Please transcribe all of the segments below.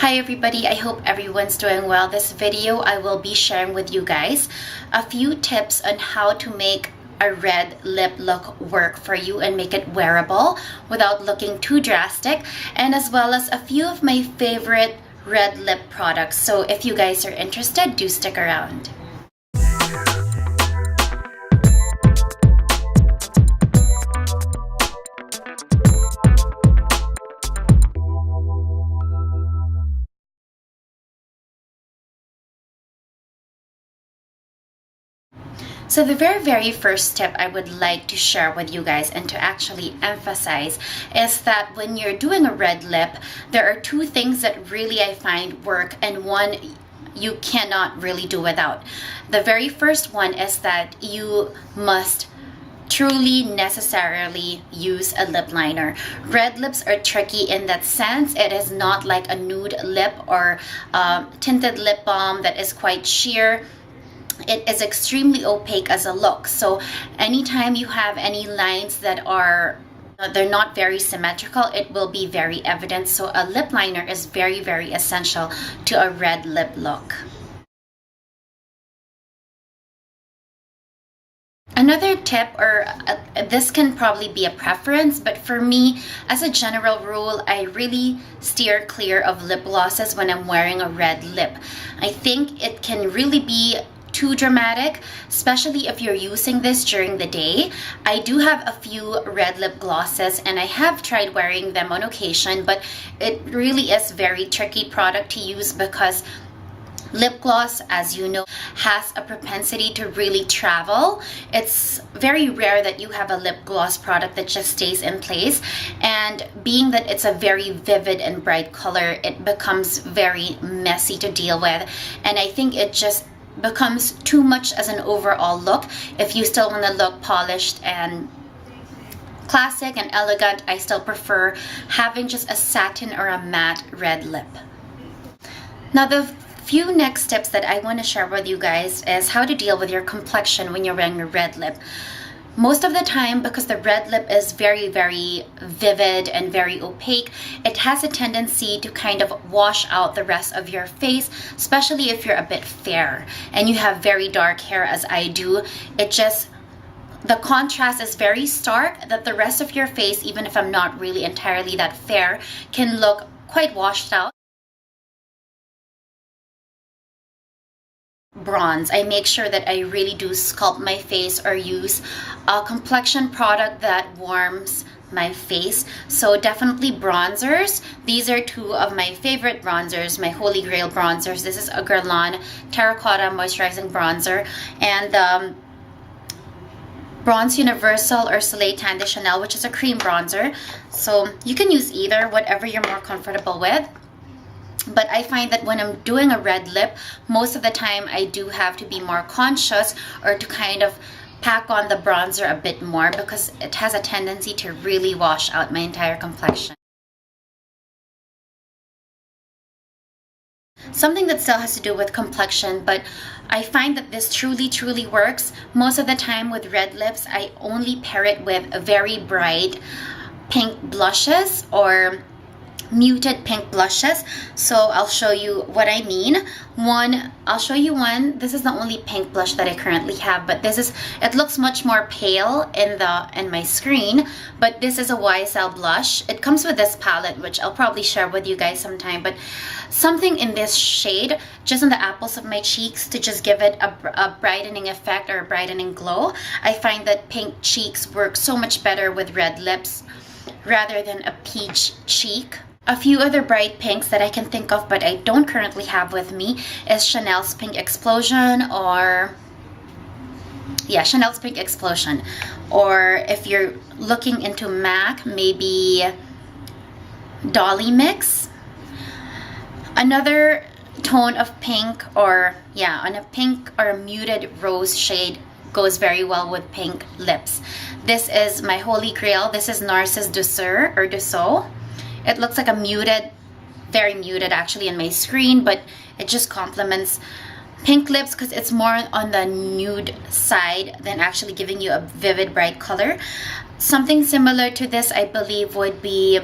Hi everybody, I hope everyone's doing well. This video I will be sharing with you guys a few tips on how to make a red lip look work for you and make it wearable without looking too drastic, and as well as a few of my favorite red lip products. So if you guys are interested, do stick around. So the very first tip I would like to share with you guys and to actually emphasize is that when you're doing a red lip, there are two things that really I find work and one you cannot really do without. The very first one is that you must truly necessarily use a lip liner. Red lips are tricky in that sense. It is not like a nude lip or tinted lip balm that is quite sheer. It is extremely opaque as a look. So anytime you have any lines that are they're not very symmetrical, it will be very evident. So a lip liner is very essential to a red lip look. Another tip, or this can probably be a preference, but for me, as a general rule, I really steer clear of lip glosses when I'm wearing a red lip. I think it can really be too dramatic, especially if you're using this during the day. I do have a few red lip glosses and I have tried wearing them on occasion, but it really is very tricky product to use because lip gloss, as you know, has a propensity to really travel. It's very rare that you have a lip gloss product that just stays in place, and being that it's a very vivid and bright color, it becomes very messy to deal with, and I think it just becomes too much as an overall look. If you still want to look polished and classic and elegant, I still prefer having just a satin or a matte red lip. Now the few next tips that I want to share with you guys is how to deal with your complexion when you're wearing a red lip. Most of the time, because the red lip is very vivid and very opaque, it has a tendency to kind of wash out the rest of your face, especially if you're a bit fair and you have very dark hair as I do. The contrast is very stark that the rest of your face, even if I'm not really entirely that fair, can look quite washed out. Bronze, I make sure that I really do sculpt my face or use a complexion product that warms my face. So definitely bronzers. These are two of my favorite bronzers, my holy grail bronzers. This is a Guerlain Terracotta Moisturizing Bronzer and Bronze Universal or Soleil Tan de Chanel, which is a cream bronzer. So you can use either, whatever you're more comfortable with. But I find that when I'm doing a red lip, most of the time I do have to be more conscious or to kind of pack on the bronzer a bit more because it has a tendency to really wash out my entire complexion. Something that still has to do with complexion, but I find that this truly works. Most of the time with red lips, I only pair it with very bright pink blushes or muted pink blushes. So I'll show you what I mean. I'll show you one. This is the only pink blush that I currently have, but it looks much more pale in my screen, but this is a YSL blush. It comes with this palette, which I'll probably share with you guys sometime, but something in this shade, just on the apples of my cheeks, to just give it a brightening effect or a brightening glow. I find that pink cheeks work so much better with red lips rather than a peach cheek. A few other bright pinks that I can think of but I don't currently have with me is Chanel's Pink Explosion Chanel's Pink Explosion. Or if you're looking into MAC, maybe Dolly Mix. Another tone of pink on a pink or a muted rose shade goes very well with pink lips. This is my holy grail. This is Narcisse Douceur or Dussault. It looks like a very muted actually in my screen, but it just complements pink lips because it's more on the nude side than actually giving you a vivid bright color. Something similar to this I believe would be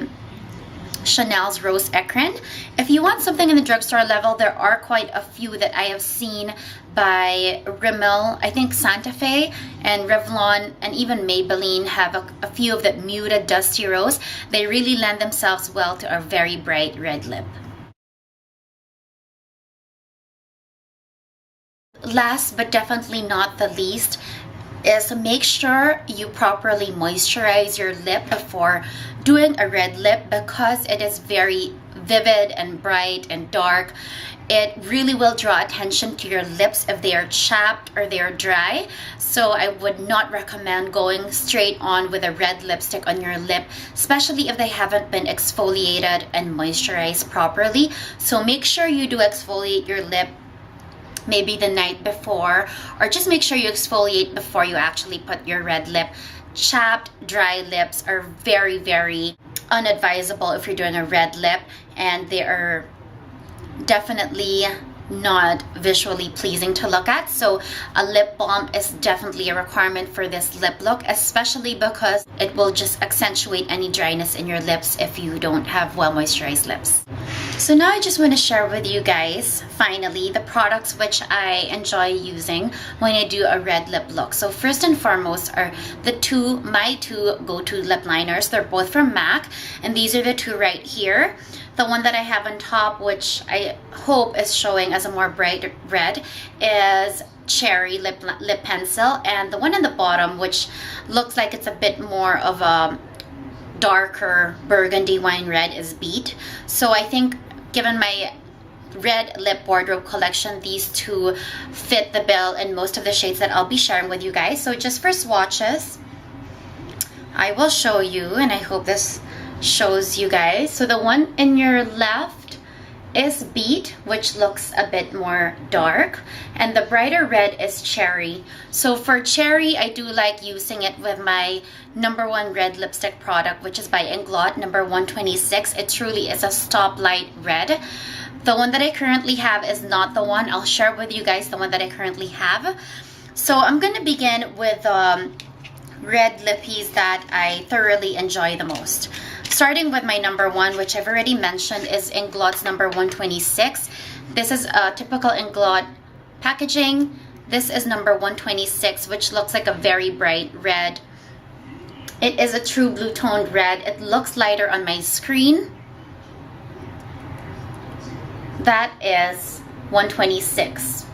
Chanel's Rose Ecrin. If you want something in the drugstore level, there are quite a few that I have seen by Rimmel. I think Santa Fe and Revlon and even Maybelline have a few of that muted dusty rose. They really lend themselves well to a very bright red lip. Last but definitely not the least is make sure you properly moisturize your lip before doing a red lip, because it is very vivid and bright and dark. It really will draw attention to your lips if they are chapped or they are dry. So I would not recommend going straight on with a red lipstick on your lip, especially if they haven't been exfoliated and moisturized properly. So make sure you do exfoliate your lip maybe the night before, or just make sure you exfoliate before you actually put your red lip. Chapped, dry lips are very, very unadvisable if you're doing a red lip, and they are definitely not visually pleasing to look at. So a lip balm is definitely a requirement for this lip look, especially because it will just accentuate any dryness in your lips if you don't have well moisturized lips. So now I just want to share with you guys finally the products which I enjoy using when I do a red lip look. So first and foremost are my two go-to lip liners. They're both from MAC, and these are the two right here. The one that I have on top, which I hope is showing as a more bright red, is Cherry Lip Pencil. And the one on the bottom, which looks like it's a bit more of a darker burgundy wine red, is Beat. So I think given my red lip wardrobe collection, these two fit the bill in most of the shades that I'll be sharing with you guys. So just for swatches, I will show you, and I hope this shows you guys. So the one in your left is Beat, which looks a bit more dark, and the brighter red is Cherry. So for Cherry, I do like using it with my #1 red lipstick product, which is by Inglot, number 126. It truly is a stoplight red. The one that I currently have is not the one. I'll share with you guys the one that I currently have. So I'm going to begin with red lippies that I thoroughly enjoy the most. Starting with my #1, which I've already mentioned, is Inglot's number 126. This is a typical Inglot packaging. This is number 126, which looks like a very bright red. It is a true blue toned red. It looks lighter on my screen. That is 126.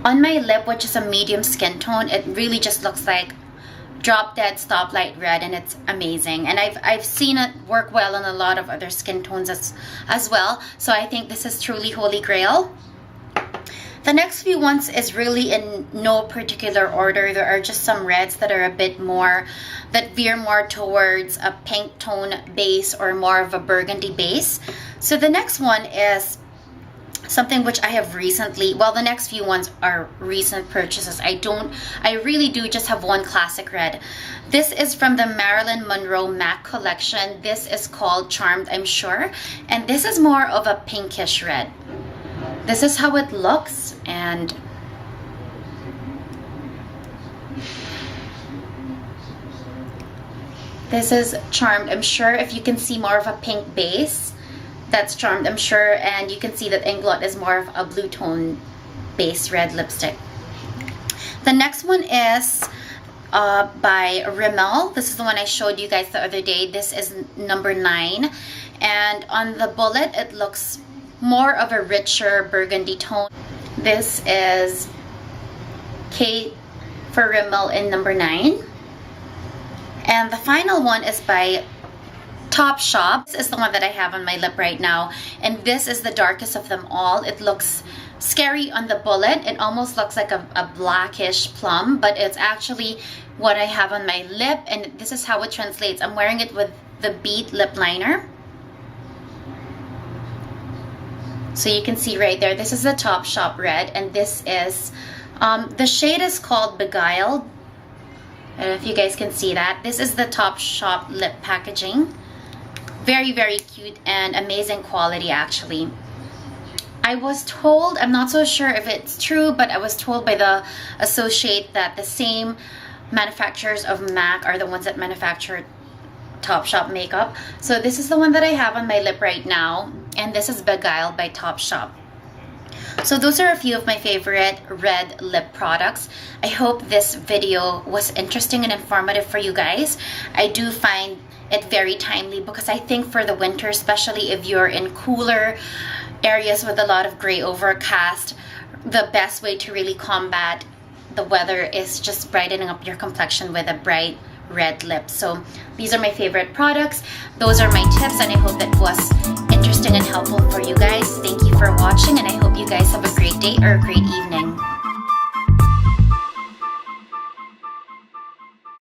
On my lip, which is a medium skin tone, it really just looks like drop dead stoplight red, and it's amazing. And I've seen it work well on a lot of other skin tones as well. So I think this is truly holy grail. The next few ones is really in no particular order. There are just some reds that are a bit more, that veer more towards a pink tone base or more of a burgundy base. So the next one is something which I have recently, well, the next few ones are recent purchases. I really do just have one classic red. This is from the Marilyn Monroe MAC collection. This is called Charmed, I'm sure. And this is more of a pinkish red. This is how it looks, and this is Charmed, I'm sure. If you can see more of a pink base, that's Charmed, I'm sure, and you can see that Inglot is more of a blue tone base red lipstick. The next one is by Rimmel. This is the one I showed you guys the other day. This is number 9, and on the bullet it looks more of a richer burgundy tone. This is Kate for Rimmel in number 9. And the final one is by Topshop. This is the one that I have on my lip right now, and this is the darkest of them all. It looks scary on the bullet. It almost looks like a blackish plum, but it's actually what I have on my lip, and this is how it translates. I'm wearing it with the Beat lip liner. So you can see right there, this is the Topshop red, and this is, the shade is called Beguiled. I don't know if you guys can see that. This is the Topshop lip packaging. Very, very cute and amazing quality, actually. I was told, I'm not so sure if it's true, but I was told by the associate that the same manufacturers of MAC are the ones that manufacture Topshop makeup. So this is the one that I have on my lip right now, and this is Beguile by Topshop. So those are a few of my favorite red lip products. I hope this video was interesting and informative for you guys. I do find it very timely because I think for the winter, especially if you're in cooler areas with a lot of gray overcast, the best way to really combat the weather is just brightening up your complexion with a bright red lip. So these are my favorite products. Those are my tips, and I hope that was interesting and helpful for you guys. Thank you for watching, and I hope you guys have a great day or a great evening.